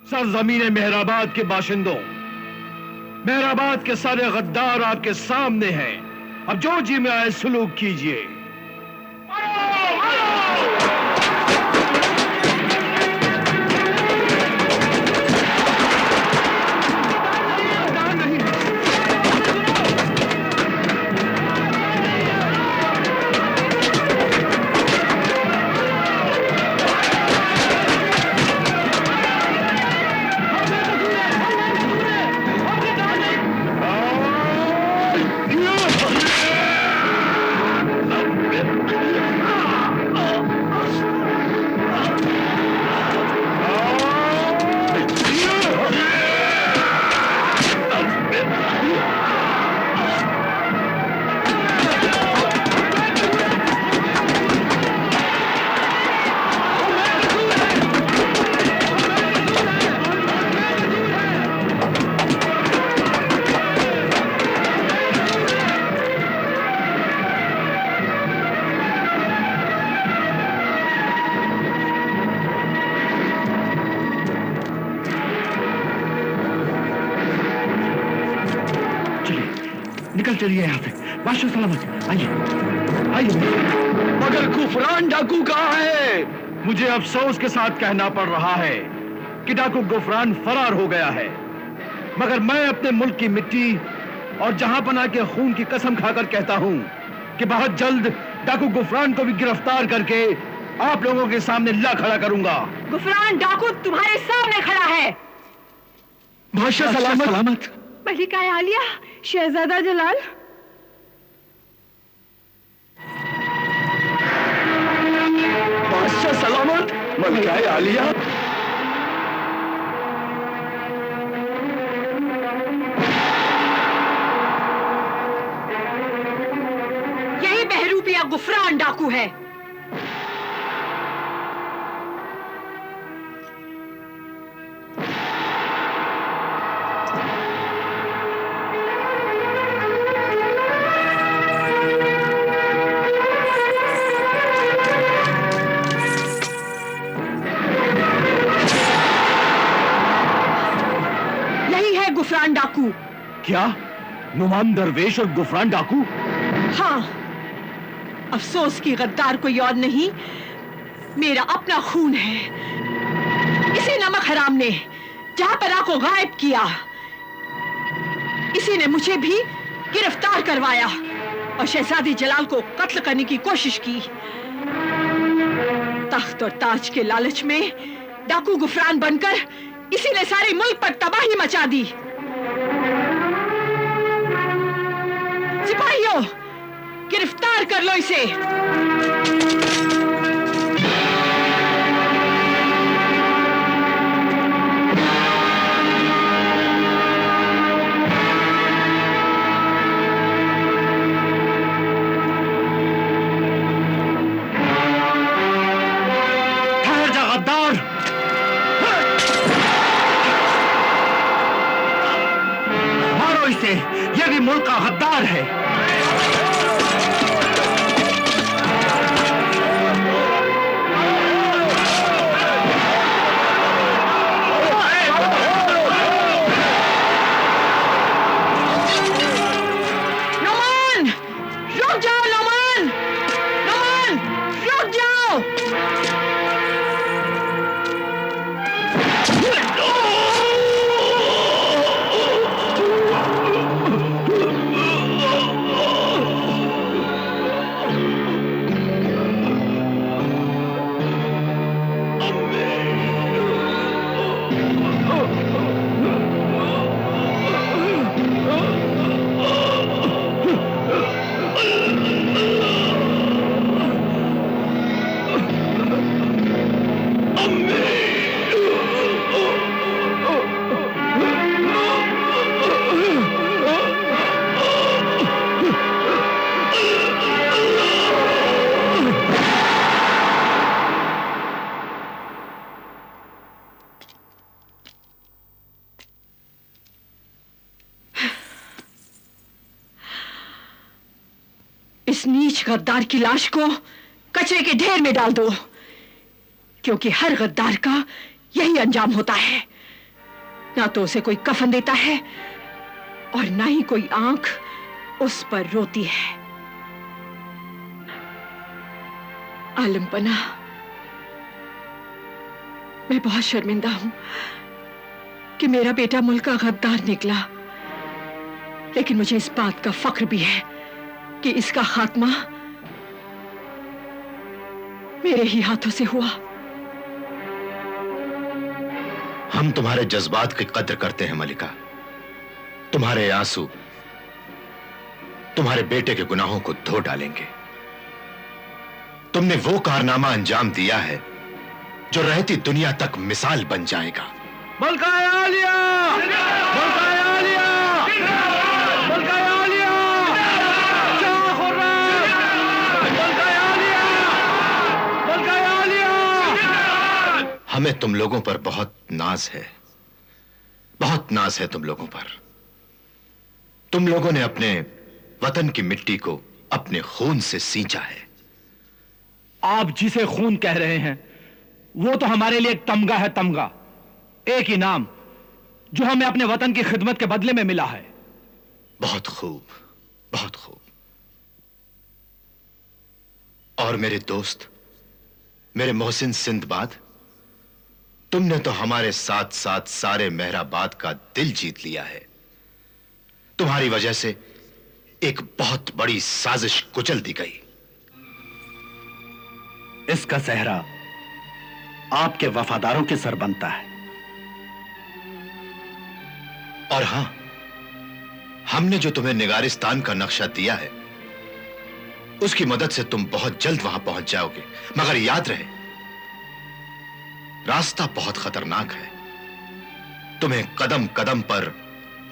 सरजमीन Mehrabad के बाशिंदों, Mehrabad के सारे गद्दार आपके सामने हैं। अब जो जी में आए सुलूक कीजिए। निकल चलिए यहाँ से। बादशाह सलामत। आइए आइए। मगर गुफरान डाकू कहाँ है? मुझे अफसोस के साथ कहना पड़ रहा है कि डाकू गुफरान फरार हो गया है, मगर मैं अपने मुल्क की मिट्टी और जहांपना के खून की कसम खाकर कहता हूं कि बहुत जल्द डाकू गुफरान को भी गिरफ्तार करके आप लोगों के सामने ला खड़ा करूंगा। गुफरान डाकू तुम्हारे सामने खड़ा है। बादशाह सलामत। मलिका आलिया, शहजादा जलाल। बादशाह सलामत। मलिका आलिया। यही बहरूपिया गुफरान डाकू है। गुफरान डाकू। क्या नुमान दरवेश और गुफरान डाकू? हाँ, अफसोस की गद्दार कोई और नहीं, मेरा अपना खून है। इसी नमक हराम ने जहांपना को गायब किया, इसी ने मुझे भी गिरफ्तार करवाया और शहजादी जलाल को कत्ल करने की कोशिश की। तख्त और ताज के लालच में डाकू गुफरान बनकर इसी ने सारे मुल्क पर तबाही मचा दी। सिपाहियों, गिरफ्तार कर लो इसे। ठहर जा गद्दार। मारो इसे, ये भी मुल्क का गद्दार है। इस नीच गद्दार की लाश को कचरे के ढेर में डाल दो, क्योंकि हर गद्दार का यही अंजाम होता है। ना तो उसे कोई कफन देता है और ना ही कोई आंख उस पर रोती है। आलम पना, मैं बहुत शर्मिंदा हूं कि मेरा बेटा मुल्क का गद्दार निकला, लेकिन मुझे इस बात का फख्र भी है कि इसका खात्मा मेरे ही हाथों से हुआ। हम तुम्हारे जज्बात की कद्र करते हैं मलिका। तुम्हारे आंसू तुम्हारे बेटे के गुनाहों को धो डालेंगे। तुमने वो कारनामा अंजाम दिया है जो रहती दुनिया तक मिसाल बन जाएगा। मलका आलिया! मलका आलिया! मलका आलिया! शाह खुर्रम! मलका आलिया! मलका आलिया! हमें तुम लोगों पर बहुत नाज है, बहुत नाज है तुम लोगों पर। तुम लोगों ने अपने वतन की मिट्टी को अपने खून से सींचा है। आप जिसे खून कह रहे हैं वो तो हमारे लिए एक तमगा है, तमगा, एक इनाम जो हमें अपने वतन की खिदमत के बदले में मिला है। बहुत खूब, बहुत खूब। और मेरे दोस्त, मेरे मोहसिन सिंदबाद, तुमने तो हमारे साथ साथ सारे मेहराबाद का दिल जीत लिया है। तुम्हारी वजह से एक बहुत बड़ी साजिश कुचल दी गई। इसका सहरा आपके वफादारों के सर बनता है। और हां, हमने जो तुम्हें निगारिस्तान का नक्शा दिया है उसकी मदद से तुम बहुत जल्द वहां पहुंच जाओगे, मगर याद रहे रास्ता बहुत खतरनाक है। तुम्हें कदम कदम पर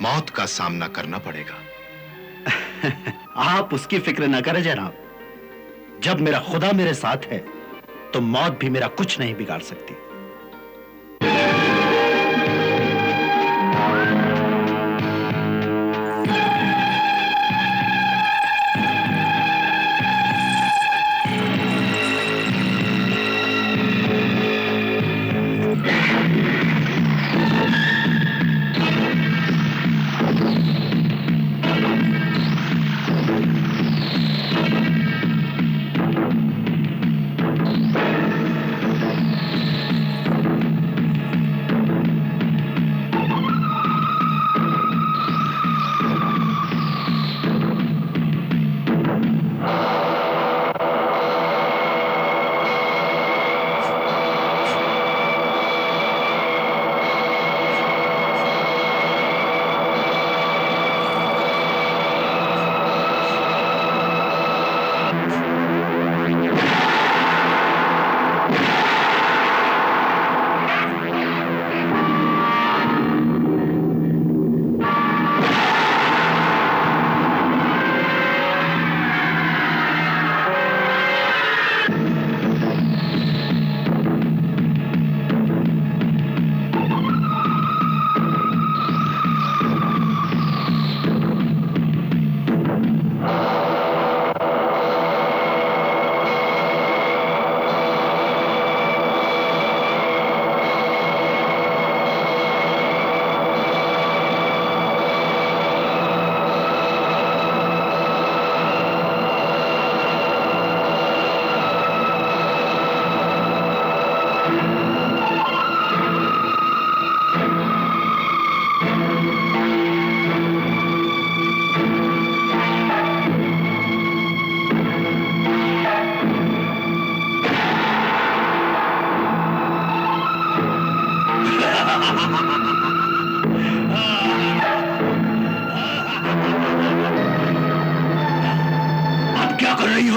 मौत का सामना करना पड़ेगा। आप उसकी फिक्र न करें जनाब। जब मेरा खुदा मेरे साथ है तो मौत भी मेरा कुछ नहीं बिगाड़ सकती।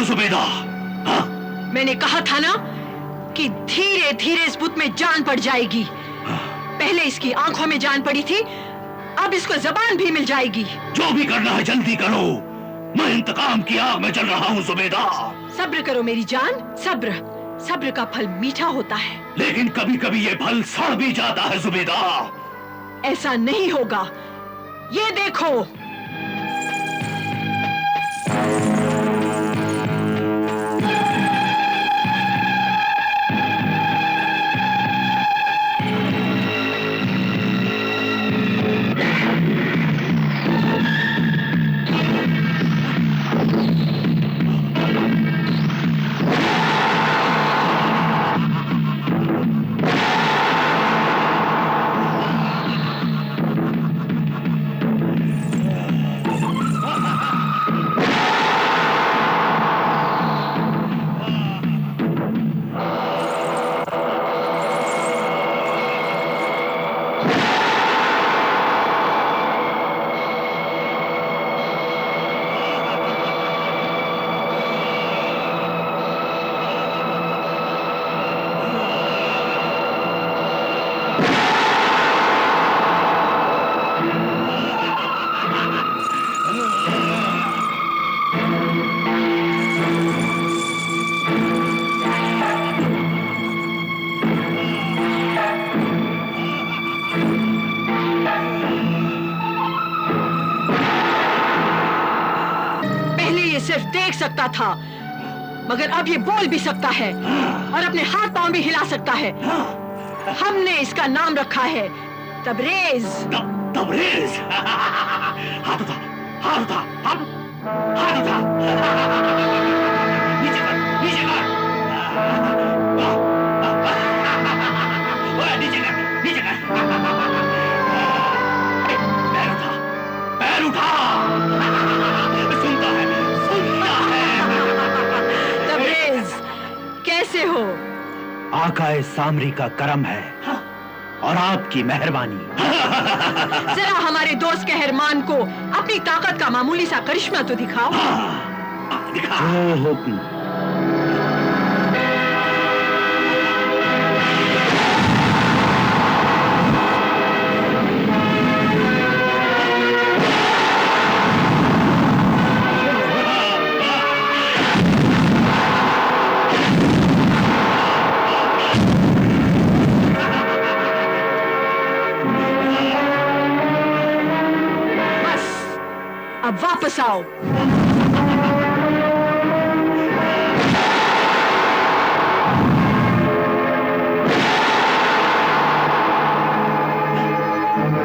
जुबैदा? मैंने कहा था ना कि धीरे धीरे इस बुत में जान पड़ जाएगी। पहले इसकी आंखों में जान पड़ी थी, अब इसको जबान भी मिल जाएगी। जो भी करना है जल्दी करो, मैं इंतकाम की आग में जल रहा हूँ जुबैदा। सब्र करो मेरी जान, सब्र। सब्र का फल मीठा होता है, लेकिन कभी कभी ये फल सड़ भी जाता है जुबैदा। ऐसा नहीं होगा, ये देखो। सिर्फ देख सकता था, मगर अब ये बोल भी सकता है और अपने हाथ पांव भी हिला सकता है। हमने इसका नाम रखा है तबरेज। तबरेज। हाथ उठा, हाथ उठा, हाथ उठा। नीचे कर, नीचे कर। नीचे कर, नीचे कर। पैर उठा, पैर उठा। सुनता है, सुनता है। तबरेज, कैसे हो? आकाए सामरी का करम है और आपकी मेहरबानी। जरा हमारे दोस्त कहरमान को अपनी ताकत का मामूली सा करिश्मा तो दिखाओ। जो हुक्म। अब वापस आओ।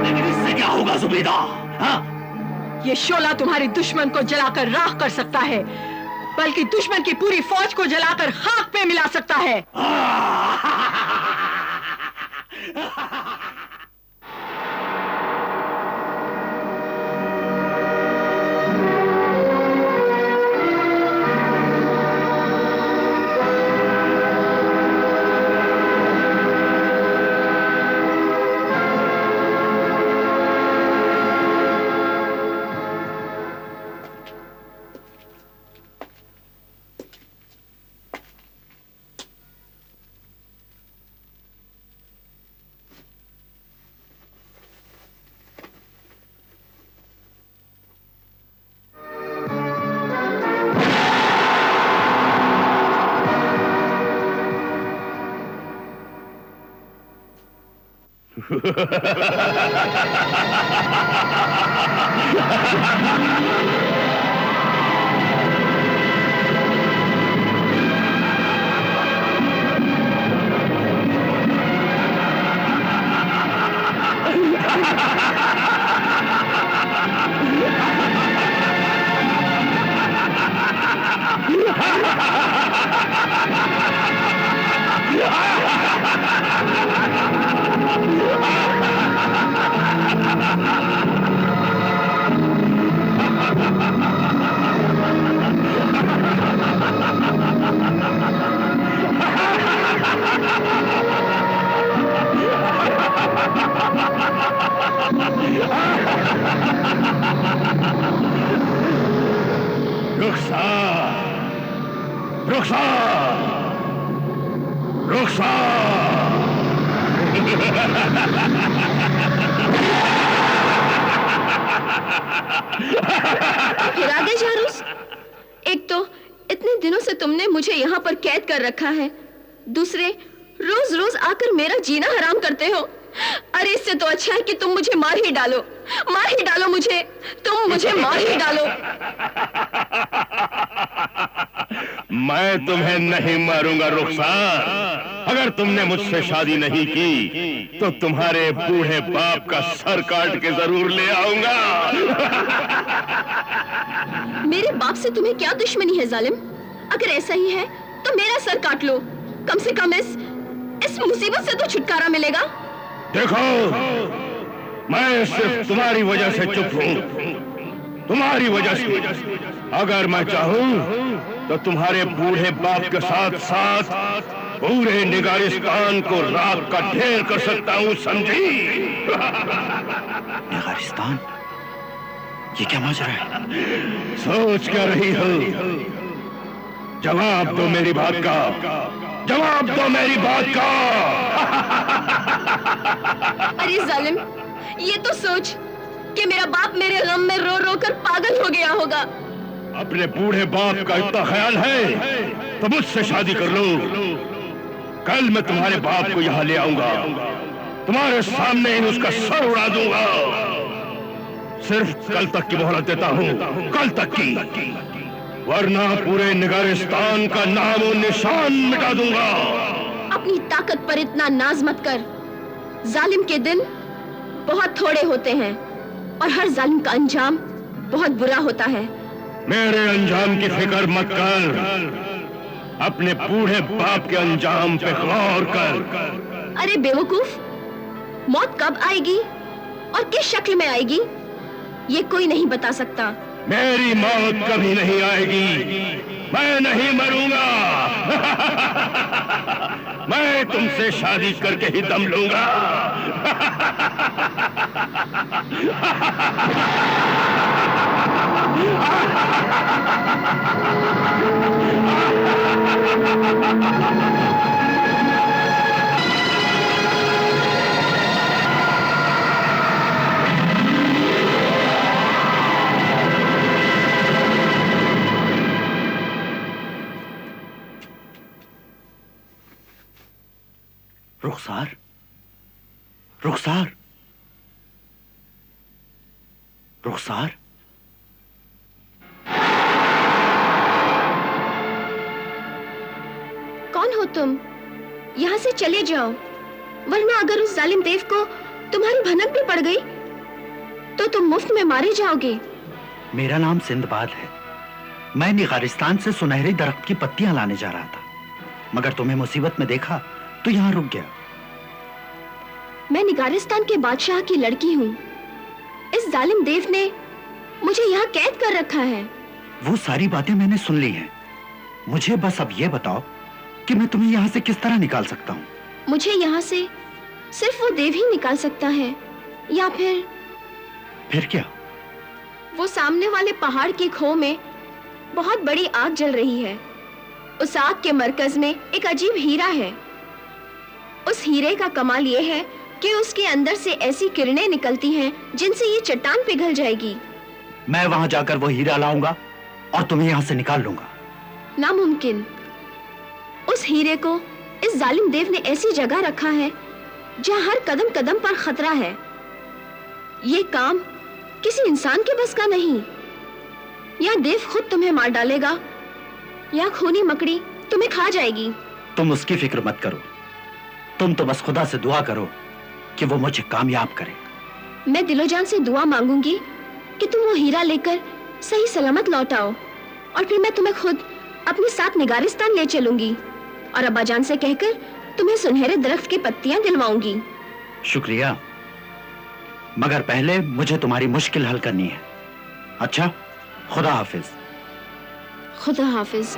लेकिन इससे क्या होगा जुबैदा? हाँ? ये शोला तुम्हारे दुश्मन को जलाकर राख कर सकता है, बल्कि दुश्मन की पूरी फौज को जलाकर खाक पे मिला सकता है। एक तो इतने दिनों से तुमने मुझे यहाँ पर कैद कर रखा है, दूसरे रोज रोज आकर मेरा जीना हराम करते हो। अरे इससे तो अच्छा है कि तुम मुझे मार ही डालो, मार ही डालो मुझे, तुम मुझे मार ही डालो। मैं तुम्हें नहीं मारूंगा रुखसार। अगर तुमने मुझसे शादी नहीं की तो तुम्हारे बूढ़े बाप का सर काट के जरूर ले आऊंगा। मेरे बाप से तुम्हें क्या दुश्मनी है जालिम? अगर ऐसा ही है तो मेरा सर काट लो, कम से कम इस मुसीबत से तो छुटकारा मिलेगा। देखो, मैं सिर्फ तुम्हारी वजह से चुप हूं, तुम्हारी वजह से। अगर मैं चाहूं तो तुम्हारे बूढ़े बाप के साथ साथ पूरे निगारिस्तान को राख का ढेर कर सकता हूं, समझी? निगारिस्तान? ये क्या माजरा है? सोच क्या रही हो? जवाब दो मेरी बात का, जवाब दो मेरी बात का। अरे जालिम, ये तो सोच कि मेरा बाप मेरे गम में रो रो कर पागल हो गया होगा। अपने बूढ़े बाप का इतना ख्याल है तो मुझसे शादी कर लो। कल मैं तुम्हारे बाप को यहाँ ले आऊंगा, तुम्हारे सामने ही उसका सर उड़ा दूंगा। सिर्फ कल तक की मोहलत देता हूँ, कल तक की। वरना पूरे निगारिस्तान का नामो निशान मिटा दूंगा। अपनी ताकत पर इतना नाज मत कर। जालिम के दिन बहुत थोड़े होते हैं और हर जालिम का अंजाम बहुत बुरा होता है। मेरे अंजाम की फिक्र मत कर, अपने बूढ़े बाप के अंजाम पे गौर कर। अरे बेवकूफ, मौत कब आएगी और किस शक्ल में आएगी ये कोई नहीं बता सकता। मेरी मौत कभी नहीं आएगी, मैं नहीं मरूंगा। मैं तुमसे शादी करके ही दम लूंगा। रुखसार, रुखसार, रुखसार। कौन हो तुम? यहाँ से चले जाओ, वरना अगर उस जालिम देव को तुम्हारी भनक भी पड़ गई तो तुम मुफ्त में मारे जाओगे। मेरा नाम सिंदबाद है। मैं निगारिस्तान से सुनहरे दरख्त की पत्तियां लाने जा रहा था, मगर तुम्हें मुसीबत में देखा तो यहाँ रुक गया। मैं निगारिस्तान के बादशाह की लड़की हूँ। इस जालिम देव ने मुझे यहाँ कैद कर रखा है। वो सारी बातें मैंने सुन ली हैं। मुझे बस अब ये बताओ कि मैं तुम्हें यहाँ से किस तरह निकाल सकता हूँ। मुझे यहाँ से सिर्फ वो देव ही निकाल सकता है, या फिर क्या? वो सामने वाले पहाड़ के खो में बहुत बड़ी आग जल रही है। उस आग के मरकज में एक अजीब हीरा है। उस हीरे का कमाल ये है कि उसके अंदर से ऐसी किरणें निकलती हैं जिनसे ये चट्टान पिघल जाएगी। मैं वहां जाकर वो हीरा लाऊंगा और तुम्हें यहाँ से निकाल लूंगा। नामुमकिन। उस हीरे को इस जालिम देव ने ऐसी जगह रखा है जहाँ हर कदम कदम पर खतरा है। ये काम किसी इंसान के बस का नहीं। या देव खुद तुम्हें मार डालेगा या खूनी मकड़ी तुम्हें खा जाएगी। तुम उसकी फिक्र मत करो, तुम तो बस खुदा से दुआ करो कि वो मुझे कामयाब करे। मैं दिलोजान से दुआ मांगूंगी कि तुम वो हीरा लेकर सही सलामत लौट आओ, और फिर मैं तुम्हें खुद अपने साथ निगारिस्तान ले चलूंगी और अब्बाजान से कहकर तुम्हें सुनहरे दरख्त की पत्तियां दिलवाऊंगी। शुक्रिया, मगर पहले मुझे तुम्हारी मुश्किल हल करनी है। अच्छा, खुदा हाफिज। खुदा हाफिज।